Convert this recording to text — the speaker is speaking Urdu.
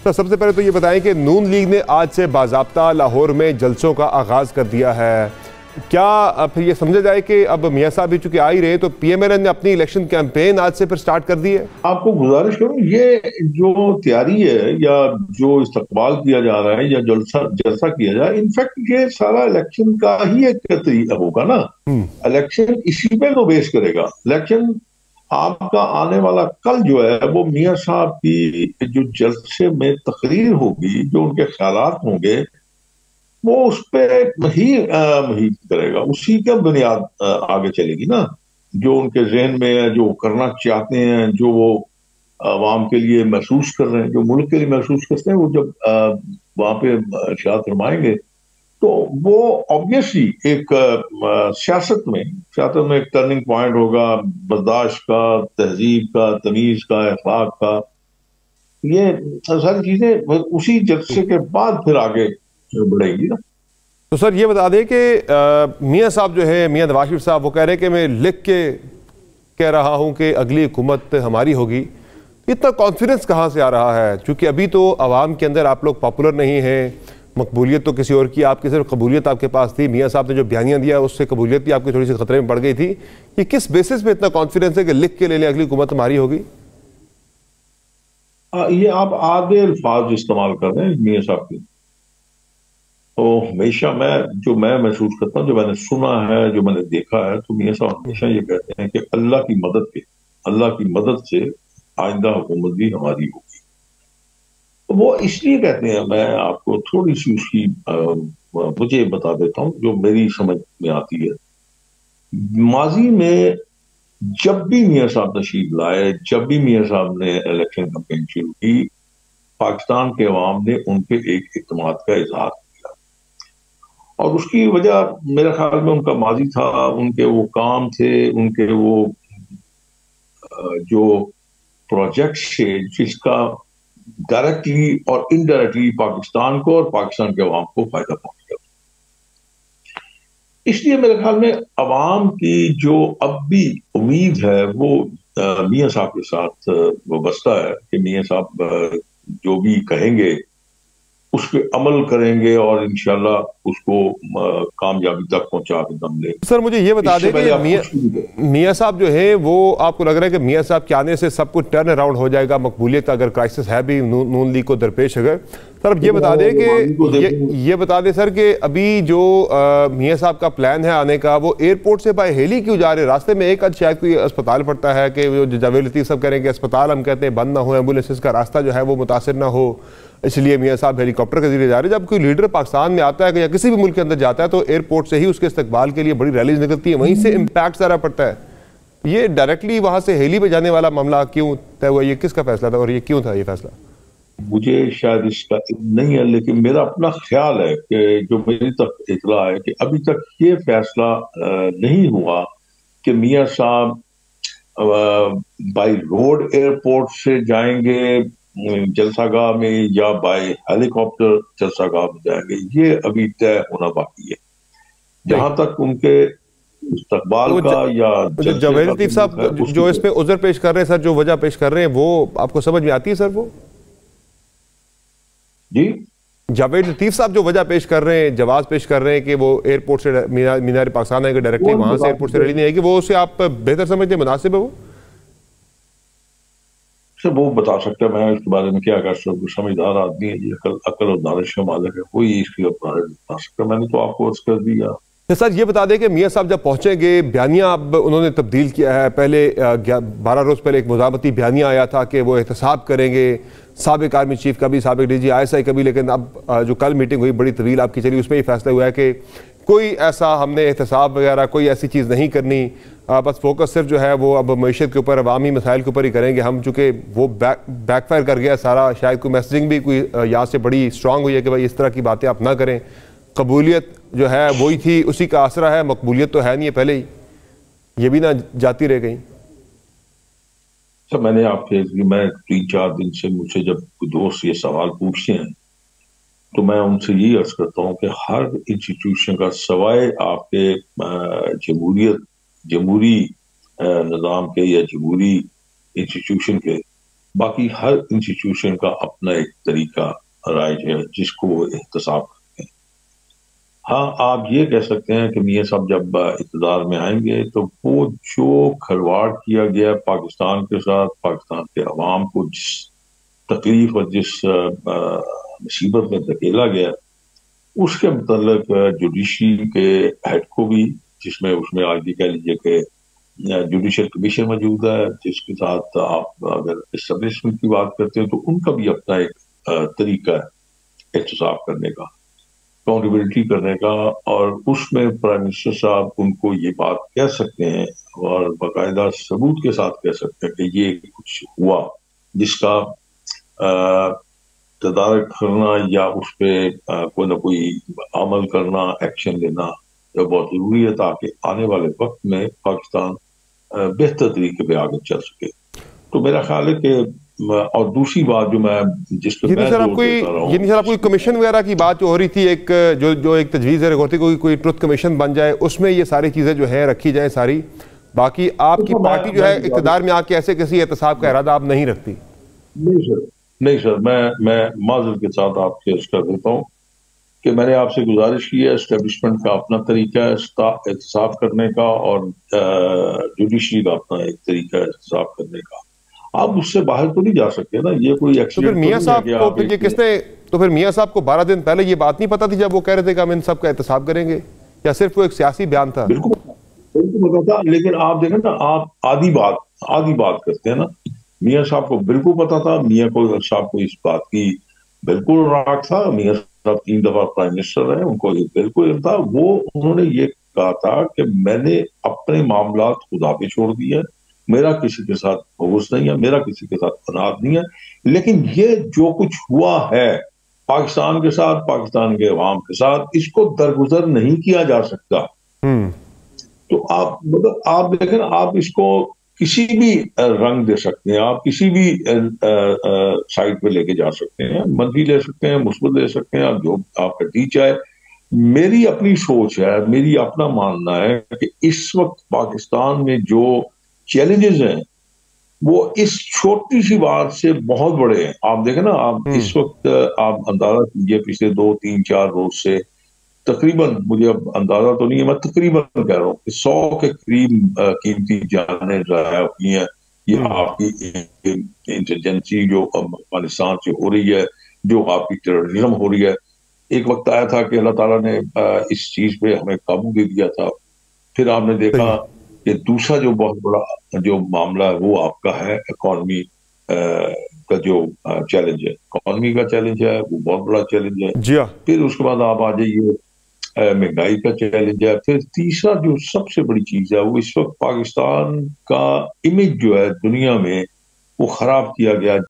سر سب سے پہلے تو یہ بتائیں کہ نون لیگ نے آج سے باضابطہ لاہور میں جلسوں کا آغاز کر دیا ہے، کیا پھر یہ سمجھا جائے کہ اب میاں صاحب بھی چونکہ آ ہی رہے تو پی ایم ایل این نے اپنی الیکشن کیمپین آج سے پھر سٹارٹ کر دی ہے؟ آپ کو گزارش کروں، یہ جو تیاری ہے یا جو استقبال کیا جا رہا ہے یا جلسہ کیا جائے، انفیکٹ یہ سارا الیکشن کا ہی ایک طریقہ ہوگا نا۔ الیکشن اسی پہ تو بیس کرے گا۔ الیکشن آپ کا آنے والا کل جو ہے وہ میاں صاحب کی جو جلسے میں تقریر ہوگی، جو ان کے خیالات ہوں گے، وہ اس پہ ہی محیط کرے گا، اسی کا بنیاد آگے چلے گی نا۔ جو ان کے ذہن میں ہے، جو کرنا چاہتے ہیں، جو وہ عوام کے لیے محسوس کر رہے ہیں، جو ملک کے لیے محسوس کرتے ہیں، وہ جب وہاں پہ ارشاد فرمائیں گے تو وہ آبویسلی ایک سیاست میں ایک ٹرننگ پوائنٹ ہوگا، برداشت کا، تہذیب کا، تمیز کا، اخلاق کا۔ یہ ساری چیزیں اسی جلسے کے بعد پھر آگے بڑھیں گی نا۔ تو سر یہ بتا دیں کہ میاں صاحب جو ہے، میاں نواز شریف صاحب، وہ کہہ رہے ہیں کہ میں لکھ کے کہہ رہا ہوں کہ اگلی حکومت ہماری ہوگی۔ اتنا کانفیڈنس کہاں سے آ رہا ہے؟ چونکہ ابھی تو عوام کے اندر آپ لوگ پاپولر نہیں ہیں، مقبولیت تو کسی اور کی، آپ کی صرف قبولیت آپ کے پاس تھی۔ میاں صاحب نے جو بیانیاں دیا اس سے قبولیت بھی آپ کی تھوڑی سی خطرے میں پڑ گئی تھی۔ یہ کس بیسس پہ اتنا کانفیڈنس ہے کہ لکھ کے لے لیں اگلی حکومت ہماری ہوگی؟ یہ آپ آدھے الفاظ استعمال کر رہے ہیں میاں صاحب کے، تو ہمیشہ میں محسوس کرتا ہوں، جو میں نے سنا ہے، جو میں نے دیکھا ہے، تو میاں صاحب ہمیشہ یہ کہتے ہیں کہ اللہ کی مدد سے آئندہ حکومت بھی ہماری ہوگی۔ تو وہ اس لیے کہتے ہیں، میں آپ کو تھوڑی سی اس کی مجھے بتا دیتا ہوں جو میری سمجھ میں آتی ہے۔ ماضی میں جب بھی میاں صاحب تشریف لائے، جب بھی میاں صاحب نے الیکشن کمپین شروع کی، پاکستان کے عوام نے ان کے ایک اعتماد کا اظہار کیا، اور اس کی وجہ میرے خیال میں ان کا ماضی تھا، ان کے وہ کام تھے، ان کے وہ جو پروجیکٹس تھے جس کا ڈائریکٹلی اور انڈائریکٹلی پاکستان کو اور پاکستان کے عوام کو فائدہ پہنچا۔ اس لیے میرے خیال میں عوام کی جو اب بھی امید ہے وہ میاں صاحب کے ساتھ وابستہ ہے کہ میاں صاحب جو بھی کہیں گے اس پہ عمل کریں گے اور انشاءاللہ اس کو کامیابی تک پہنچا کے دم لیں۔ سر مجھے یہ بتا دیں کہ میاں صاحب جو ہے وہ آپ کو لگ رہا ہے کہ میاں صاحب کے آنے سے سب کچھ ٹرن اراؤنڈ ہو جائے گا؟ مقبولیت اگر کرائسس ہے بھی نون لیگ کو درپیش اگر، سر اب یہ بتا دیں کہ یہ بتا دیں سر کہ ابھی جو میاں صاحب کا پلان ہے آنے کا، وہ ایئرپورٹ سے بائی ہیلی کیوں جا رہے؟ راستے میں ایک شاید کوئی اسپتال پڑتا ہے کہ جاوید لطیف صاحب کہہ رہے ہیں کہ اسپتال ہم کہتے ہیں بند نہ ہو، ایمبولینسز کا راستہ جو ہے وہ متاثر نہ ہو، اس لیے میاں صاحب ہیلی کاپٹر کے ذریعے جا رہے ہیں۔ جب کوئی لیڈر پاکستان میں آتا ہے یا کسی بھی ملک کے اندر جاتا ہے تو ایئرپورٹ سے ہی اس کے استقبال کے لیے بڑی ریلیز نکلتی ہیں، وہیں سے امپیکٹ سارا پڑتا ہے۔ یہ ڈائریکٹلی وہاں سے ہیلی پہ جانے والا معاملہ کیوں طے ہوا؟ یہ کس کا فیصلہ تھا اور یہ کیوں تھا یہ فیصلہ؟ مجھے شاید اس کا نہیں ہے، لیکن میرا اپنا خیال ہے کہ جو میری تک اطلاع ہے کہ ابھی تک یہ فیصلہ نہیں ہوا کہ میاں صاحب بائی روڈ ایئرپورٹ سے جائیں گے جلسہ گاہ میں یا بائی ہیلی کاپٹر جلسہ گاہ میں جائیں گے۔ یہ ابھی طے ہونا باقی ہے۔ جہاں تک ان کے استقبال کا یا جاوید لطیف صاحب جو اس پہ عذر پیش کر رہے ہیں سر، جو وجہ پیش کر رہے ہیں، وہ آپ کو سمجھ میں آتی ہے سر؟ وہ جی جاوید لطیف صاحب جو وجہ پیش کر رہے ہیں، جواز پیش کر رہے ہیں کہ وہ ایئرپورٹ سے مینار پاکستان آئے گا، ڈائریکٹلی وہاں سے ایئرپورٹ سے ریلی نہیں آئے گی، وہ اسے آپ بہتر سمجھتے ہیں، مناسب ہے وہ؟ سر وہ بتا سکتا ہے، میں اس کے بارے میں کیا کر سکتا ہوں؟ سمجھدار آدمی ہے، یہ عقل اور دانش کا مالک ہے، کوئی اس کے بارے میں بتا سکتا ہے۔ میں نے تو آپ کو عرض کر دیا۔ سر یہ بتا دیں کہ میاں صاحب جب پہنچیں گے، بیانیہ اب انہوں نے تبدیل کیا ہے۔ پہلے 12 روز پہلے ایک مزاحمتی بیانیہ آیا تھا کہ وہ احتساب کریں گے، سابق آرمی چیف کا بھی، سابق D G I S I کا بھی، لیکن اب جو کل میٹنگ ہوئی بڑی طویل آپ کی چلی، اس میں یہ فیصلہ ہوا ہے کہ کوئی ایسا ہم نے احتساب وغیرہ کوئی ایسی چیز نہیں کرنی، بس فوکس صرف جو ہے وہ اب معیشت کے اوپر، عوامی مسائل کے اوپر ہی کریں گے ہم، چونکہ وہ بیک فائر کر گیا سارا۔ شاید کوئی میسیجنگ بھی کوئی یہاں سے بڑی اسٹرانگ ہوئی ہے کہ بھائی اس طرح کی باتیں آپ نہ کریں۔ قبولیت جو ہے وہی تھی، اسی کا آسرا ہے، مقبولیت تو ہے نہیں ہے پہلے ہی، یہ بھی نہ جاتی رہ گئی۔ سر میں نے آپ کے میں 3-4 دن سے مجھ سے جب دوست یہ سوال پوچھتے ہیں تو میں ان سے یہی عرض کرتا ہوں کہ ہر انسٹیٹیوشن کا سوائے آپ کے جمہوری نظام کے یا جمہوری انسٹیٹیوشن کے باقی ہر انسٹیٹیوشن کا اپنا ایک طریقہ رائج ہے جس کو وہ احتساب کرتے ہیں. ہاں آپ یہ کہہ سکتے ہیں کہ میاں صاحب جب اقتدار میں آئیں گے تو وہ جو کھلواڑ کیا گیا پاکستان کے ساتھ، پاکستان کے عوام کو جس تکلیف اور جس مصیبت میں دھکیلا گیا، اس کے متعلق جوڈیشری کے ہیڈ کو بھی، جس میں اس میں آج بھی کہہ لیجیے کہ جوڈیشل کمیشن موجود ہے، جس کے ساتھ آپ اگر اسٹیبلشمنٹ کی بات کرتے ہیں تو ان کا بھی اپنا ایک طریقہ ہے احتساب کرنے کا، اکاؤنٹیبلٹی کرنے کا، اور اس میں پرائم منسٹر صاحب ان کو یہ بات کہہ سکتے ہیں اور باقاعدہ ثبوت کے ساتھ کہہ سکتے ہیں کہ یہ کچھ ہوا جس کا تدارک کرنا یا اس پہ کوئی نہ کوئی عمل کرنا، ایکشن لینا جو بہت ضروری ہے تاکہ آنے والے وقت میں پاکستان بہتر طریقے پہ آگے چل سکے. تو میرا خیال ہے کہ، اور دوسری بات جو میں جس پہ میں زور دیتا رہا ہوں، یہ نہیں سر آپ کوئی کمیشن وغیرہ کی بات جو ہو رہی تھی، ایک جو ایک تجویز ہوتی کوئی ٹروتھ کمیشن بن جائے، اس میں یہ ساری چیزیں جو ہیں رکھی جائیں ساری. باقی آپ کی پارٹی جو ہے اقتدار میں آ کے ایسے کسی احتساب کا ارادہ آپ نہیں رکھتی؟ نہیں سر، میں معذرت کے ساتھ آپ سے عرض کر دیتا ہوں کہ میں نے آپ سے گزارش کی ہے، اسٹیبلشمنٹ کا اپنا طریقہ ہے احتساب کرنے کا، اور جوڈیشری کا اپنا ایک طریقہ ہے احتساب کرنے کا. آپ اس سے باہر تو نہیں جا سکتے نا، یہ کوئی ایکسیڈنٹ میاں صاحب کو پھر یہ کس نے، تو پھر میاں صاحب کو 12 دن پہلے یہ بات نہیں پتا تھی جب وہ کہہ رہے تھے کہ ہم ان سب کا احتساب کریں گے، یا صرف وہ ایک سیاسی بیان تھا؟ بالکل پتا تھا، لیکن آپ دیکھیں نا، آپ آدھی بات کرتے ہیں نا. میاں صاحب کو بالکل پتا تھا، میاں صاحب کو اس بات کی بالکل راگ تھا. میاں صاحب 3 دفعہ پرائم منسٹر رہے، ان کو یہ بالکل علم تھا. انہوں نے یہ کہا تھا کہ میں نے اپنے معاملات خدا پہ چھوڑ دیے، میرا کسی کے ساتھ بغض نہیں ہے، میرا کسی کے ساتھ تنازع نہیں ہے، لیکن یہ جو کچھ ہوا ہے پاکستان کے ساتھ، پاکستان کے عوام کے ساتھ، اس کو درگزر نہیں کیا جا سکتا. تو آپ دیکھیں نا، آپ اس کو کسی بھی رنگ دے سکتے ہیں، آپ کسی بھی سائٹ پہ لے کے جا سکتے ہیں، منفی لے سکتے ہیں، مثبت لے سکتے ہیں، آپ جو آپ کا ٹیچ ہے. میری اپنی سوچ ہے، میری اپنا ماننا ہے کہ اس وقت پاکستان میں جو چیلنجز ہیں وہ اس چھوٹی سی بات سے بہت بڑے ہیں. آپ دیکھیں نا، آپ اس وقت آپ اندازہ کیجیے پچھلے 2 3 4 روز سے تقریباً، مجھے اب اندازہ تو نہیں ہے، میں تقریباً کہہ رہا ہوں کہ 100 کے قریب قیمتی جانیں ضائع ہوئی ہیں. یہ آپ کی انٹیلیجنسی جو افغانستان سے ہو رہی ہے، جو آپ کی ٹیررزم ہو رہی ہے. ایک وقت آیا تھا کہ اللہ تعالیٰ نے اس چیز پہ ہمیں قابو دے دیا تھا. پھر آپ نے دیکھا کہ دوسرا جو بہت بڑا جو معاملہ ہے وہ آپ کا ہے اکانومی کا جو چیلنج ہے. اکانومی کا چیلنج ہے، وہ بہت بڑا چیلنج ہے. جی ہاں. پھر اس کے بعد آپ آ جائیے مہنگائی کا چیلنج ہے. پھر تیسرا جو سب سے بڑی چیز ہے وہ اس وقت پاکستان کا امیج جو ہے دنیا میں وہ خراب کیا گیا.